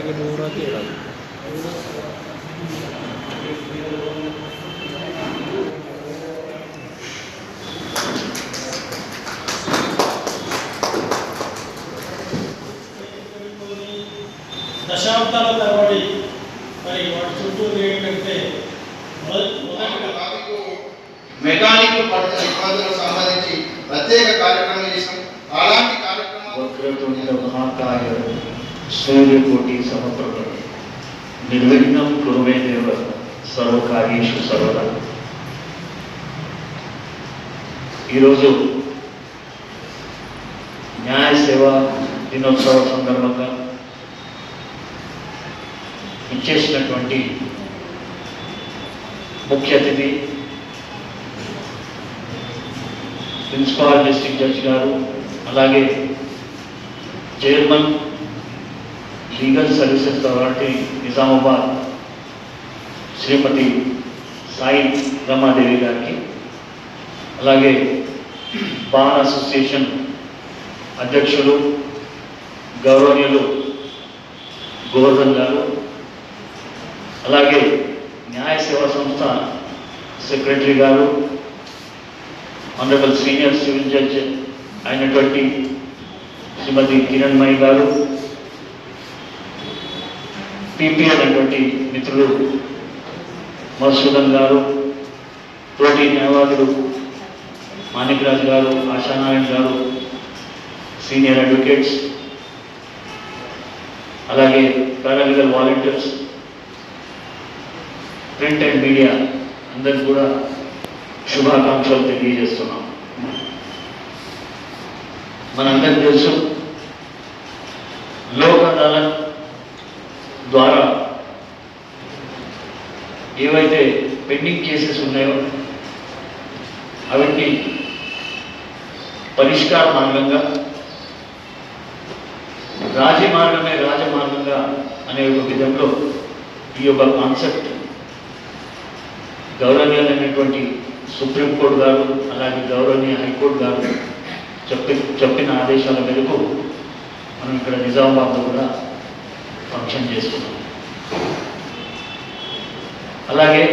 आगे डोर आती है దశాబ్దాల తరబడి మరి వాటి చుట్టూ ఏంటంటే మెకానిక్ పడుతున్న ఇబ్బందులకు సంబంధించి ప్రత్యేక కార్యక్రమం చేసాం. అలాంటి కార్యక్రమాలు వక్రతుండ మహాకాయ సూర్యకోటి సమప్రభ నిర్విఘ్నం కురుమే దేవ సర్వకార్యేషు సర్వదా. ఈరోజు న్యాయ సేవా దినోత్సవ సందర్భంగా ఇచ్చేసినటువంటి ముఖ్య అతిథి ప్రిన్సిపాల్ డిస్ట్రిక్ట్ జడ్జి గారు, అలాగే chairman legal services authority Nizamabad Shrimati Sai Ramadevi గారికి, అలాగే బార్ అసోసియేషన్ అధ్యక్షులు గౌరవనీయులు గోవర్ధన్ గారు, అలాగే న్యాయ సేవా సంస్థ సెక్రటరీ గారు, ఆనరబుల్ సీనియర్ సివిల్ జడ్జ్ అయినటువంటి శ్రీమతి కిరణ్మయి గారు, పీపీఎల్ అయినటువంటి మిత్రులు మధుసూదన్ గారు, తోటి న్యాయవాదులు మాణిక్రాజ్ గారు, ఆశానారాయణ గారు, సీనియర్ అడ్వకేట్స్, అలాగే paralegal volunteers, print and media అందరికి కూడా శుభాకాంక్షలు తెలియజేస్తున్నాం. మనందరికీ తెలుసు, లోక్ అదాలత్ ద్వారా ఏవైతే పెండింగ్ కేసెస్ ఉన్నాయో అవన్నీ పరిష్కార మార్గంగా, రాజీ మార్గమే రాజమార్గంగా అనే ఒక విధంలో ఈ యొక్క కాన్సెప్ట్ గౌరవనీయులైనటువంటి సుప్రీంకోర్టు గారు, అలాగే గౌరవనీయ హైకోర్టు గారు చెప్పిన ఆదేశాల మేరకు మనం ఇక్కడ నిజామాబాద్లో కూడా ఫంక్షన్ చేసుకున్నాం. అలాగే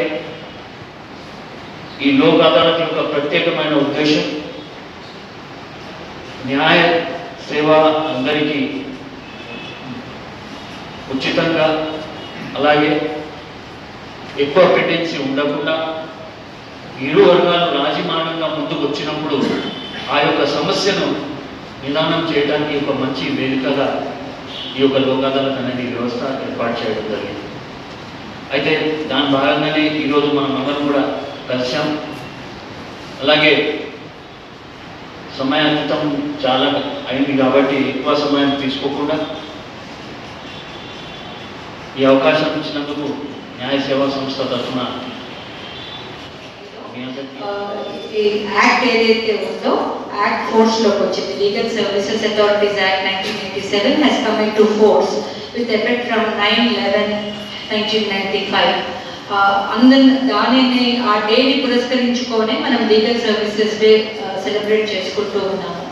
ఈ లోక్ అదాలత్ యొక్క ప్రత్యేకమైన ఉద్దేశం న్యాయ సేవ అందరికీ ఉచితంగా, అలాగే ఎక్కువ పెండెన్సీ ఉండకుండా ఇరు వర్గాలు రాజీ మార్గంగా ముందుకు వచ్చినప్పుడు ఆ యొక్క సమస్యను నిదానం చేయడానికి ఒక మంచి వేదికగా ఈ యొక్క లోక్ అదాలత్ అనేది వ్యవస్థ ఏర్పాటు చేయడం జరిగింది. అయితే దాని భాగంగానే ఈరోజు మనం అందరం కూడా కలిసాం. అలాగే సమయాతీతం చాలా అయింది కాబట్టి ఎక్కువ సమయం తీసుకోకుండా ఈ అవకాశం ఇచ్చినందుకు న్యాయ సేవా సంస్థ తరఫున యాక్ట్ ఏదైతే ఉందో యాక్ట్ ఫోర్స్లోకి వచ్చింది. Legal services authorities act 1987 has come into force with effect from 9/11/1995. దానిని ఆ డేని పురస్కరించుకొని మనం లీగల్ సర్వీసెస్ డే సెలబ్రేట్ చేసుకుంటూ ఉన్నాము.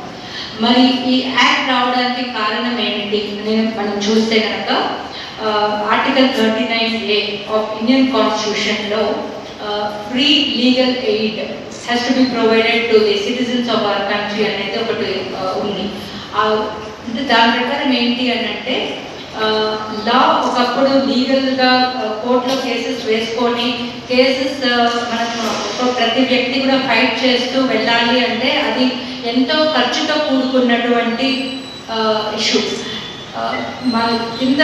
మరి ఈ యాక్ట్ రావడానికి కారణం ఏమిటి అని మనం చూస్తే కనుక ఆర్టికల్ 39A ఆఫ్ ఇండియన్ కాన్స్టిట్యూషన్లో free legal aid has to be provided to the citizens of our country అనేది ఒకటి ఉంది. దాని ప్రకారం ఏంటి అని అంటే లా ఒకప్పుడు లీగల్గా కోర్టులో కేసెస్ వేసుకొని కేసెస్ మనం ప్రతి వ్యక్తి కూడా ఫైట్ చేస్తూ వెళ్ళాలి అంటే అది ఎంతో ఖర్చుతో కూడుకున్నటువంటి ఇష్యూ. మన కింద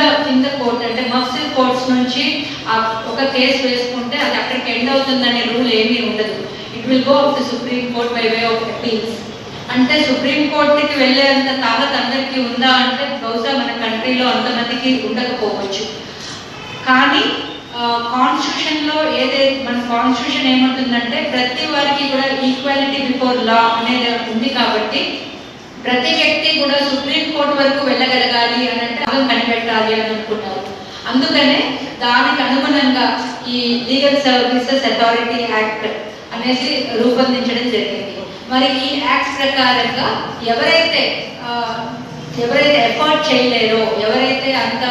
కోర్టు అంటే మఫ్సిల్ కోర్ట్స్ నుంచి ఒక కేసు వేసుకుంటే అది అక్కడికి ఎండ్ అవుతుందనే రూల్ ఏమీ ఉండదు. It will go up to supreme court by way of appeals. అంటే సుప్రీం కోర్టుకి వెళ్ళేంత తాహత్ అందరికీ ఉందా అంటే బహుశా మన కంట్రీలో అంతమందికి ఉండకపోవచ్చు. కానీ కాన్స్టిట్యూషన్లో ఏదైతే మన కాన్స్టిట్యూషన్ ఏమంటుందంటే ప్రతి వారికి కూడా ఈక్వాలిటీ బిఫోర్ లా అనేది ఉంది కాబట్టి ప్రతి వ్యక్తి కూడా సుప్రీం కోర్టు వరకు వెళ్ళగలగాలి అని అంటే అర్థం కనిపెట్టాలి అని అనుకున్నారు. అందుకనే దానికి అనుగుణంగా ఈ లీగల్ సర్వీసెస్ అథారిటీ యాక్ట్ అనేది రూపొందించడం జరిగింది. మరి ఈ యాక్ట్ ప్రకారంగా ఎవరైతే ఎఫర్ట్ చేయలేరో, ఎవరైతే అంత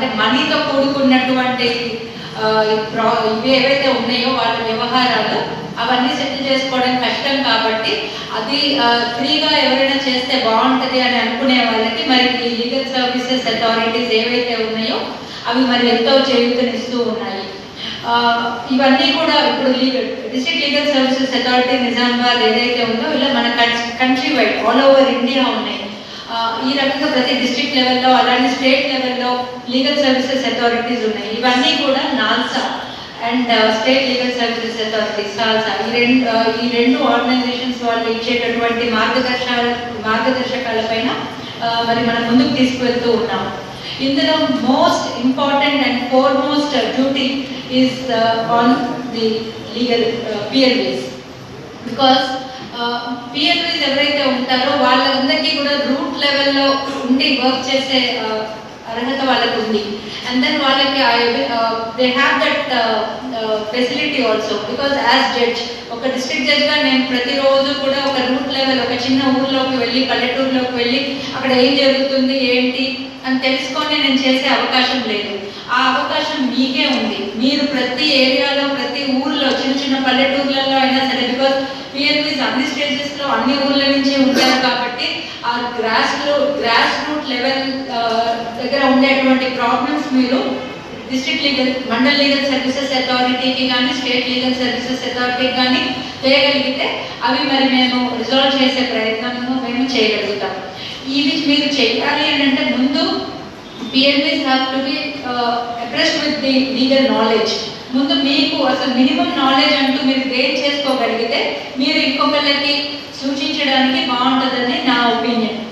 అంటే మనీతో కూడుకున్నటువంటి ఇవి ఏవైతే ఉన్నాయో వాళ్ళ వ్యవహారాలు అవన్నీ సెటిల్ చేసుకోవడం కష్టం కాబట్టి అది ఫ్రీగా ఎవరైనా చేస్తే బాగుంటుంది అని అనుకునే వాళ్ళకి మరి ఈ లీగల్ సర్వీసెస్ అథారిటీస్ ఏవైతే ఉన్నాయో అవి మరి ఎంతో చేయూతనిస్తూ ఉన్నాయి. ఇవన్నీ కూడా ఇప్పుడు district legal services authority Nizamabad ఏదైతే ఉందో ఇలా మన country wide all over India ఉన్నాయి. ఈ రకంగా ప్రతి డిస్ట్రిక్ట్ లెవెల్లో అలానే స్టేట్ లెవెల్లో లీగల్ సర్వీసెస్ అథారిటీస్ ఉన్నాయి. ఇవన్నీ కూడా NALSA and state legal services authorities salsa ఈ రెండు ఆర్గనైజేషన్స్ వాళ్ళు ఇచ్చేటటువంటి మార్గదర్శకాల పైన మరి మనం ముందుకు తీసుకువెళ్తూ ఉన్నాము. ఇందులో most important and foremost duty is on the legal PLVs. Because PLVs ఎవరైతే ఉంటారో వాళ్ళందరికీ కూడా రూట్ లెవెల్లో ఉండి వర్క్ చేసే అర్హత వాళ్ళకు ఉంది. అండ్ దెన్ వాళ్ళకి they have that facility also because as judge ఒక డిస్ట్రిక్ట్ జడ్జ్గా నేను ప్రతిరోజు కూడా ఒక రూట్ లెవెల్ ఒక చిన్న ఊర్లోకి వెళ్ళి పల్లెటూరులోకి వెళ్ళి అక్కడ ఏం జరుగుతుంది ఏంటి అని తెలుసుకొని నేను చేసే అవకాశం లేదు. ఆ అవకాశం మీకే ఉంది. మీరు ప్రతి ఏరియాలో ప్రతి ఊర్లో చిన్న చిన్న పల్లెటూర్లలో అయినా సరే బికాస్ పిఎల్వీస్ అన్ని స్టేజెస్లో అన్ని ఊర్ల నుంచి ఉంటారు కాబట్టి ఆ గ్రాస్ రూట్ లెవెల్ దగ్గర ఉండేటువంటి ప్రాబ్లమ్స్ మీరు district legal mandal legal services అథారిటీకి కానీ స్టేట్ లీగల్ సర్వీసెస్ అథారిటీకి కానీ చేయగలిగితే అవి మరి మేము రిజాల్వ్ చేసే ప్రయత్నము మేము చేయగలుగుతాం. ఇవి మీరు చేయాలి అని అంటే ముందు PLBs have to be abreast with the legal knowledge. ముందు మీకు అసలు మినిమం నాలెడ్జ్ అంటూ మీరు గెయిన్ చేసుకోగలిగితే మీరు ఇంకొకళ్ళకి సూచించడానికి బాగుంటుందని నా ఒపీనియన్.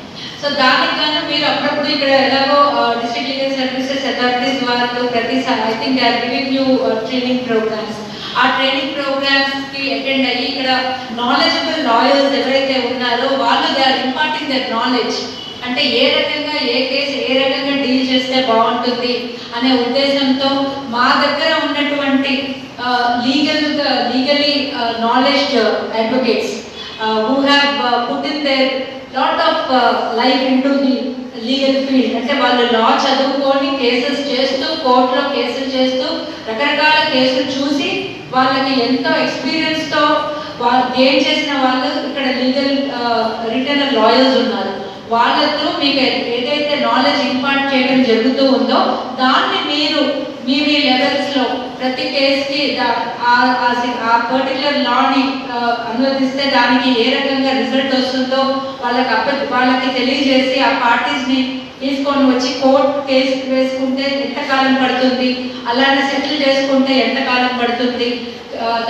సో దానికి గాను మీరు అప్పుడప్పుడు ఇక్కడ ఎలాగో డిస్ట్రిక్ట్ లీగల్ సర్వీసెస్ అథారిటీస్ వాళ్ళు ప్రతిసారి I think they are giving you training programs. ఆ ట్రైనింగ్ ప్రోగ్రామ్స్కి అటెండ్ అయ్యి ఇక్కడ నాలెడ్జబుల్ లాయర్స్ ఎవరైతే ఉన్నారో వాళ్ళు they are imparting their knowledge. అంటే ఏ రకంగా ఏ కేసు ఏ రకంగా డీల్ చేస్తే బాగుంటుంది అనే ఉద్దేశంతో మా దగ్గర ఉన్నటువంటి legally knowledge advocates who have put in there lot of life into the legal field. అంటే వాళ్ళు లా చదువుకొని కేసెస్ చేస్తూ కోర్టులో కేసులు చేస్తూ రకరకాల కేసులు చూసి వాళ్ళకి ఎంతో ఎక్స్పీరియన్స్తో వాళ్ళు గెయిన్ చేసిన వాళ్ళు ఇక్కడ లీగల్ రిటర్నర్ లాయర్స్ ఉన్నారు. వాళ్ళతో మీకు ఏదైతే నాలెడ్జ్ ఇంపార్ట్ చేయడం జరుగుతూ ఉందో దాన్ని మీరు మీ లెవెల్స్లో ప్రతి కేసుకి ఆ పర్టికులర్ లాని అనువదిస్తే దానికి ఏ రకంగా రిజల్ట్ వస్తుందో వాళ్ళకి తెలియజేసి ఆ పార్టీస్ని తీసుకొని వచ్చి కోర్టు కేసు వేసుకుంటే ఎంతకాలం పడుతుంది, అలానే సెటిల్ చేసుకుంటే ఎంతకాలం పడుతుంది,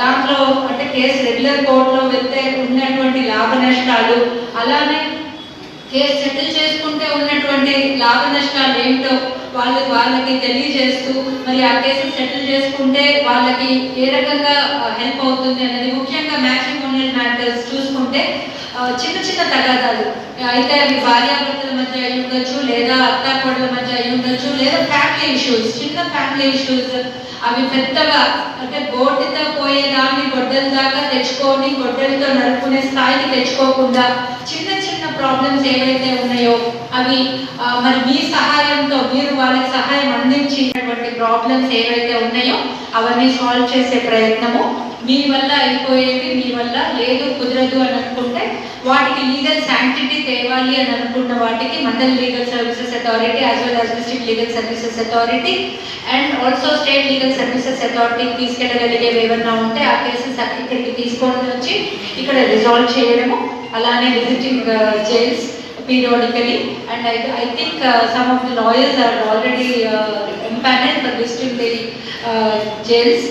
దాంట్లో అంటే కేసు రెగ్యులర్ కోర్టులో వెళ్తే ఉన్నటువంటి లాభ నష్టాలు, అలానే కేసు సెటిల్ చేసుకుంటే ఉన్నటువంటి లాభ నష్టాలు ఏంటో వాళ్ళకి తెలియజేస్తూ మరి ఆ కేసు సెటిల్ చేసుకుంటే వాళ్ళకి ఏ రకంగా హెల్ప్ అవుతుంది అనేది. ముఖ్యంగా మ్యాట్రిమోనియల్ మ్యాటర్స్ చూసుకుంటే చిన్న చిన్న తగాదాలు అయితే అవి భార్యాభర్తల మధ్య అయి ఉండొచ్చు, లేదా అత్తాకోడల మధ్య అయి ఉండొచ్చు, లేదా ఫ్యామిలీ ఇష్యూస్, చిన్న ఫ్యామిలీ ఇష్యూస్ అవి పెద్దగా అంటే గోటితో పోయేదాన్ని గొడ్డల దాకా తెచ్చుకొని గొడ్డలతో నడుపుకునే స్థాయికి తెచ్చుకోకుండా చిన్న చిన్న ప్రాబ్లమ్స్ ఏవైతే ఉన్నాయో అవి మరి మీ సహాయంతో మీరు వాళ్ళకి సహాయం అందించినటువంటి ప్రాబ్లమ్స్ ఏవైతే ఉన్నాయో అవన్నీ సాల్వ్ చేసే ప్రయత్నము. మీ వల్ల అయిపోయేవి మీ వల్ల లేదు కుదరదు అని అనుకుంటే వాటికి లీగల్ శాంక్టిటీ తేవాలి అని అనుకున్న వాటికి mandal legal services authority as well as district legal services authority and also state legal services అథారిటీకి తీసుకెళ్ళగలిగేవి ఏమన్నా ఉంటే ఆ కేసెస్ ఇక్కడికి తీసుకొని వచ్చి ఇక్కడ రిజాల్వ్ చేయడము. అలానే visiting jails periodically and I think some of the lawyers are already empaneled for visiting the jails.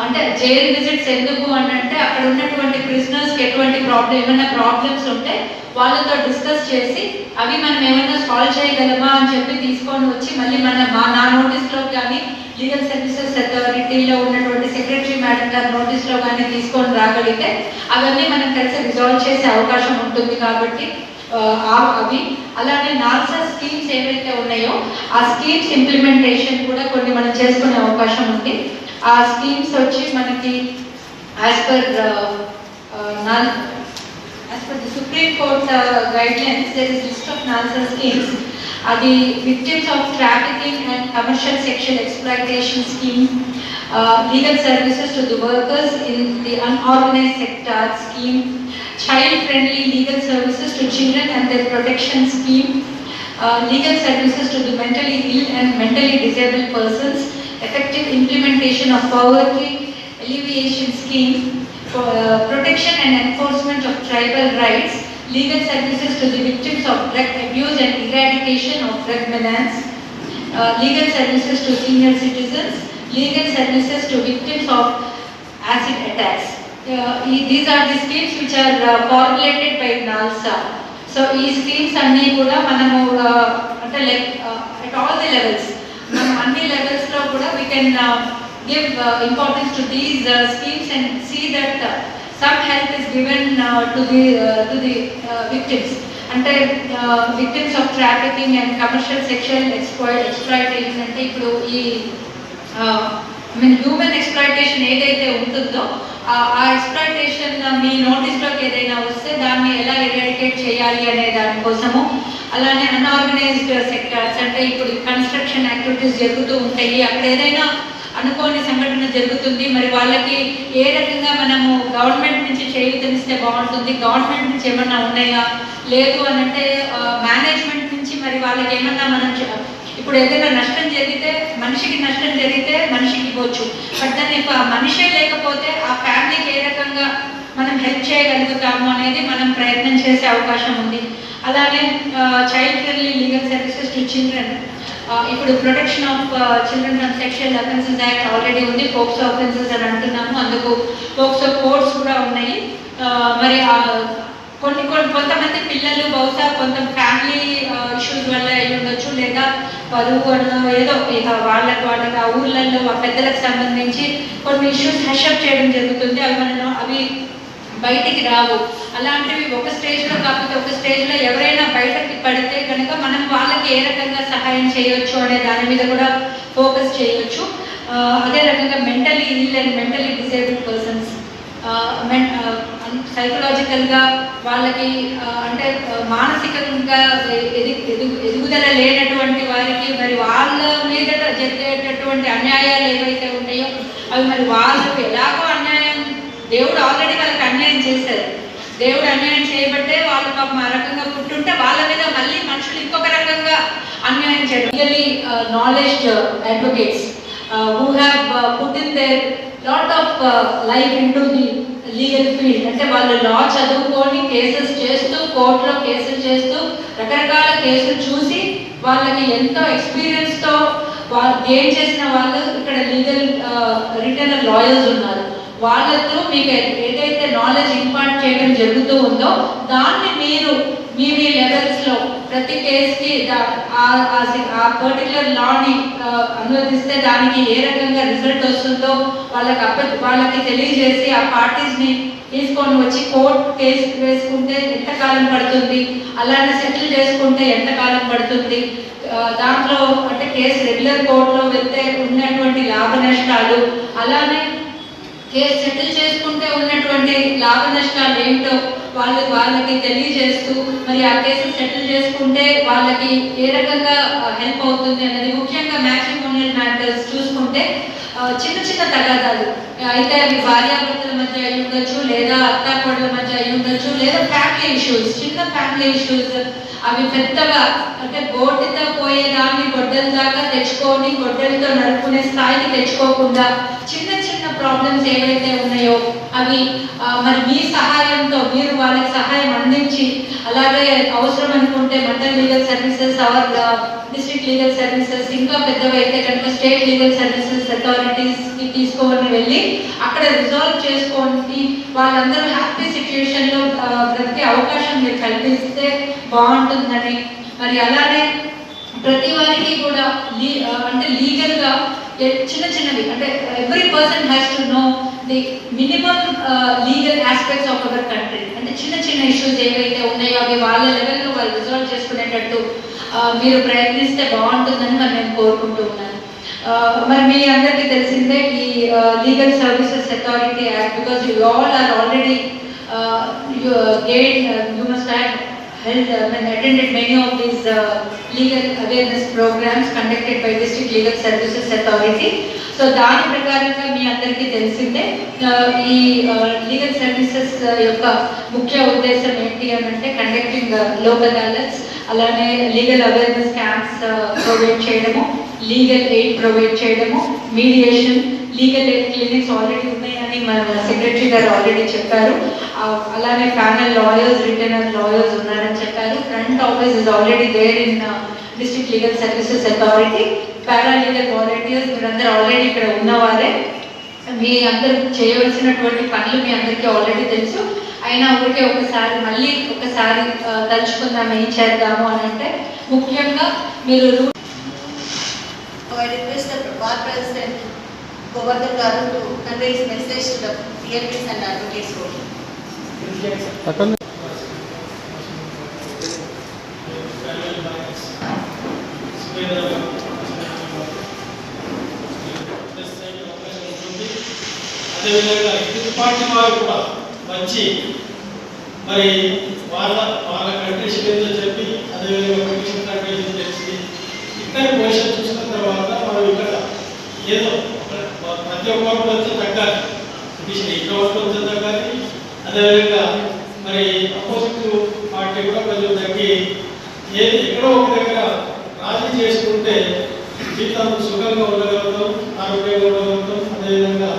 అంటే జైల్ విజిట్స్ ఎందుకు అని అంటే అక్కడ ఉన్నటువంటి ప్రిజనర్స్కి ఎటువంటి ఏమైనా ప్రాబ్లమ్స్ ఉంటే వాళ్ళతో డిస్కస్ చేసి అవి మనం ఏమైనా సాల్వ్ చేయగలమా అని చెప్పి తీసుకొని వచ్చి మళ్ళీ నా నోటీస్లో కానీ లీగల్ సర్వీసెస్ అథారిటీలో ఉన్నటువంటి సెక్రటరీ మేడం గారి నోటీస్లో కానీ తీసుకొని రాగలిగితే అవన్నీ మనం కలిసి రిజాల్వ్ చేసే అవకాశం ఉంటుంది. కాబట్టి అవి అలానే నాల్సా స్కీమ్స్ ఏవైతే ఉన్నాయో ఆ స్కీమ్స్ ఇంప్లిమెంటేషన్ కూడా కొన్ని మనం చేసుకునే అవకాశం ఉంది. ఆ స్కీమ్స్ వచ్చి మనకి as as per the Supreme Court guidelines, there is list of NALSA schemes. The Victims of Trafficking and Commercial Sexual Exploitation Scheme, Legal Services to the Workers in the Unorganized Sector Scheme, Child Friendly Legal Services to Children and their Protection Scheme, Legal Services to the Mentally Ill and Mentally Disabled Persons, Effective Implementation of Poverty Alleviation Scheme, for Protection and Enforcement of Tribal Rights, Legal Services to the Victims of Drug Abuse and Eradication of Drug Menace, Legal Services to Senior Citizens, Legal Services to Victims of Acid Attacks. These are the schemes which are formulated by NALSA. So these schemes అన్నీ కూడా మనము అంటే like at all the levels, మనం అన్ని levels లో కూడా we can give importance to these schemes and see that some help is given to the victims. అంటే victims of trafficking and commercial sexual exploitation అంటే ఇప్పుడు ఈ హ్యూమన్ ఎక్స్ప్లాయిటేషన్ ఏదైతే ఉంటుందో ఆ ఎక్స్ప్లాయిటేషన్ మీ నోటీస్లోకి ఏదైనా వస్తే దాన్ని ఎలా ఎరాడికేట్ చేయాలి అనే దానికోసము, అలానే అన్ఆర్గనైజ్డ్ సెక్టార్స్ అంటే ఇప్పుడు కన్స్ట్రక్షన్ యాక్టివిటీస్ జరుగుతూ ఉంటాయి, అక్కడ ఏదైనా అనుకోని సంఘటన జరుగుతుంది, మరి వాళ్ళకి ఏ రకంగా మనము గవర్నమెంట్ నుంచి చేయూతనిస్తే బాగుంటుంది, గవర్నమెంట్ నుంచి ఏమన్నా ఉన్నాయా, లేదు అని అంటే మేనేజ్మెంట్ నుంచి మరి వాళ్ళకి ఏమన్నా మనం ఇప్పుడు ఏదైనా నష్టం జరిగితే మనిషికి నష్టం జరిగితే మనిషికి ఇవ్వచ్చు, బట్ దాన్ని మనిషే లేకపోతే ఆ ఫ్యామిలీకి ఏ రకంగా మనం హెల్ప్ చేయగలుగుతాము అనేది మనం ప్రయత్నం చేసే అవకాశం ఉంది. అలానే child friendly legal services to children, ఇప్పుడు protection of children from sexual offences act already ఉంది, పోక్సో అఫెన్సెస్ అని అంటున్నాము, అందుకు పోక్సో కోడ్స్ కూడా ఉన్నాయి. మరి కొంతమంది పిల్లలు బహుశా కొంత ఫ్యామిలీ ఇష్యూస్ వల్ల అయి ఉండొచ్చు, లేదా పరువు ఏదో ఇక వాళ్ళకి ఆ ఊర్లలో ఆ పెద్దలకు సంబంధించి కొన్ని ఇష్యూస్ హెషప్ చేయడం జరుగుతుంది, అవి బయటికి రావు. అలాంటివి ఒక స్టేజ్లో కాకపోతే ఒక స్టేజ్లో ఎవరైనా బయటకి పడితే కనుక మనం వాళ్ళకి ఏ రకంగా సహాయం చేయొచ్చు అనే దాని మీద కూడా ఫోకస్ చేయొచ్చు. అదే రకంగా mentally ill and mentally disabled persons, సైకలాజికల్గా వాళ్ళకి అంటే మానసికంగా ఎదుగుదల లేనటువంటి వారికి మరి వాళ్ళ మీద జరిగేటటువంటి అన్యాయాలు ఏవైతే ఉంటాయో అవి మరి వాళ్ళకు ఎలాగో అన్యాయం దేవుడు ఆల్రెడీ వాళ్ళకి అన్యాయం చేశారు, దేవుడు అన్యాయం చేయబట్టే వాళ్ళు పాపం ఆ రకంగా పుట్టుంటే వాళ్ళ మీద మళ్ళీ మనుషులు ఇంకొక రకంగా అన్యాయం చేయడం. Really knowledge advocates who have put in their lot of life into the legal field, అంటే వాళ్ళు లా చదువుకొని కేసెస్ చేస్తూ కోర్టులో కేసులు చేస్తూ రకరకాల కేసులు చూసి వాళ్ళకి ఎంతో ఎక్స్పీరియన్స్తో గెయిన్ చేసిన వాళ్ళు ఇక్కడ లీగల్ రిటైనర్ లాయర్స్ ఉన్నారు. వాళ్ళతో మీకు ఏదైతే నాలెడ్జ్ ఇంపార్ట్ చేయడం జరుగుతూ ఉందో దాన్ని మీరు మీ లెవెల్స్లో ప్రతి కేసుకి ఆ పర్టికులర్ లాని అనువదిస్తే దానికి ఏ రకంగా రిజల్ట్ వస్తుందో వాళ్ళకి తెలియజేసి ఆ పార్టీస్ని తీసుకొని వచ్చి కోర్టు కేసు వేసుకుంటే ఎంతకాలం పడుతుంది, అలానే సెటిల్ చేసుకుంటే ఎంతకాలం పడుతుంది, దాంట్లో అంటే కేసు రెగ్యులర్ కోర్టులో వెళ్తే ఉన్నటువంటి లాభ నష్టాలు, అలానే కేసు సెటిల్ చేసుకుంటే ఉన్నటువంటి లాభ నష్టాలు ఏమిటో వాళ్ళకి తెలియజేస్తూ మరి ఆ కేసు సెటిల్ చేసుకుంటే వాళ్ళకి ఏ రకంగా హెల్ప్ అవుతుంది అనేది, ముఖ్యంగా మ్యాట్రిమోనియల్ మ్యాటర్స్ చూసుకుంటే చిన్న చిన్న తగాదాలు అయితే అవి భార్యాభర్తల మధ్య అయి ఉండొచ్చు, లేదా అత్తాకోడల మధ్య అయి ఉండొచ్చు, లేదా ఫ్యామిలీ ఇష్యూస్, చిన్న ఫ్యామిలీ ఇష్యూస్ అవి పెద్దగా అంటే గోటితో పోయేదాన్ని గొడ్డల దాకా తెచ్చుకొని గొడ్డలతో నడుపుకునే స్థాయికి తెచ్చుకోకుండా చిన్న చిన్న ప్రాబ్లమ్స్ ఏవైతే ఉన్నాయో అవి మరి మీ సహాయంతో మీరు వాళ్ళకి సహాయం అందించి, అలాగే అవసరం అనుకుంటే mandal legal services or district legal services, ఇంకా పెద్దవైతే కనుక స్టేట్ లీగల్ సర్వీసెస్ అథారిటీస్కి తీసుకొని వెళ్ళి అక్కడ రిజాల్వ్ చేసుకొని వాళ్ళందరూ హ్యాపీ సిచ్యుయేషన్లో బ్రతికే అవకాశం మీరు కల్పిస్తే బాగుంటుందని, మరి అలానే ప్రతి వారికి కూడా అంటే లీగల్గా చిన్న చిన్నవి అంటే every person has to know the minimum legal aspects of our country, అంటే చిన్న చిన్న ఇష్యూస్ ఏవైతే ఉన్నాయో అవి వాళ్ళ లెవెల్లో వాళ్ళు రిజాల్వ్ చేసుకునేటట్టు మీరు ప్రయత్నిస్తే బాగుంటుందని మరి నేను కోరుకుంటూ ఉన్నాను. మరి మీ అందరికీ తెలిసిందే ఈ legal services authority act, because you all are already you must have held and attended many of these legal awareness programs conducted by District Legal Services Authority. So దాని ప్రకారంగా మీ అందరికీ తెలిసిందే ఈ లీగల్ సర్వీసెస్ యొక్క ముఖ్య ఉద్దేశం ఏంటి అని అంటే కండక్టింగ్ లోక్ అదాలత్స్, అలానే లీగల్ అవేర్నెస్ క్యాంప్స్ ప్రొవైడ్ చేయడము, లీగల్ ఎయిడ్ ప్రొవైడ్ చేయడము, mediation, legal aid clinics already ఉన్నాయని మన సెక్రటరీ గారు ఆల్రెడీ చెప్పారు. అలానే ప్యానల్ లాయర్స్, రిటైనర్ లాయర్స్ ఉన్నారని చెప్పారు. Front office is already there in district legal services authority. Paralegal volunteers మీరందరూ ఆల్రెడీ ఇక్కడ ఉన్నవారే. మీ అందరూ చేయవలసినటువంటి పనులు మీ అందరికీ ఆల్రెడీ తెలుసు. అయినా ఊరికే మళ్ళీ ఒకసారి తలుచుకుందాం ఏం చేద్దాము అని అంటే ముఖ్యంగా మీరు I request the Bar President Govardhan Garu to convey his message to the PLPs and advocates board. అదేవిధంగా ఇటు పార్టీ వారు కూడా వచ్చి మరి వాళ్ళ కండిషన్ ఏదో చెప్పి అదేవిధంగా పొజిషన్ కండిషన్ తెలిసి ఇక్కడ పొజిషన్ చూసిన తర్వాత మనం ఇక్కడ ఏదో ప్రతి ఒక్కరు కొంచెం తగ్గాలి, పొజిషన్ ఇక్కడ కొంచెం తగ్గాలి. అదేవిధంగా మరి అపోజిట్ పార్టీ కూడా కొంచెం తగ్గి ఏది ఎక్కడో ఒక దగ్గర రాజీ చేసుకుంటే జీవితం సుఖంగా ఉండగలుగుతాం, ఆరోగ్యంగా ఉండగలుగుతాం. అదేవిధంగా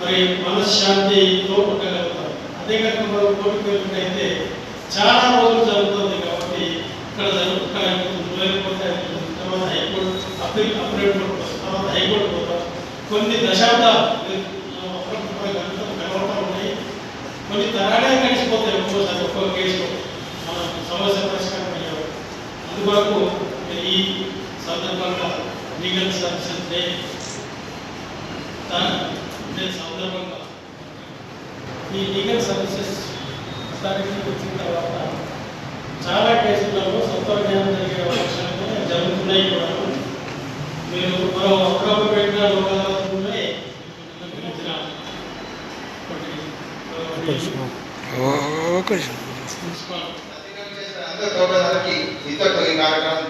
మరి మనశ్శాంతితో ఉండగలుగుతాం. అదే కనుక మనం కోర్టుకు వెళ్ళినట్టయితే చాలా రోజులు జరుగుతుంది కాబట్టి ఇక్కడ లేకపోతే తర్వాత హైకోర్టు అప్పీల్ తర్వాత హైకోర్టు పోతాం. కొన్ని దశాబ్దాలు కనబడతా ఉన్నాయి, కొన్ని తరాలే గడిచిపోతాయి. ఒక్కోసారి ఒక్కో కేసులో మన సమస్య పరిష్కారం అయ్యారు. అందువరకు ఈ సందర్భంగా లీగల్ సర్వీసెస్ డే సందర్భంగా ఈ లీగల్ సర్వీసెస్ అథారిటీకి వచ్చిన తర్వాత చాలా కేసులలో సత్వజ్ఞానం జరిగే అవకాశాలు జరుగుతున్నాయి కూడా. మీరు మరో అప్పుడప్పుడు పెట్టిన లోకాలే ఇంతకు ఈ కార్యక్రమం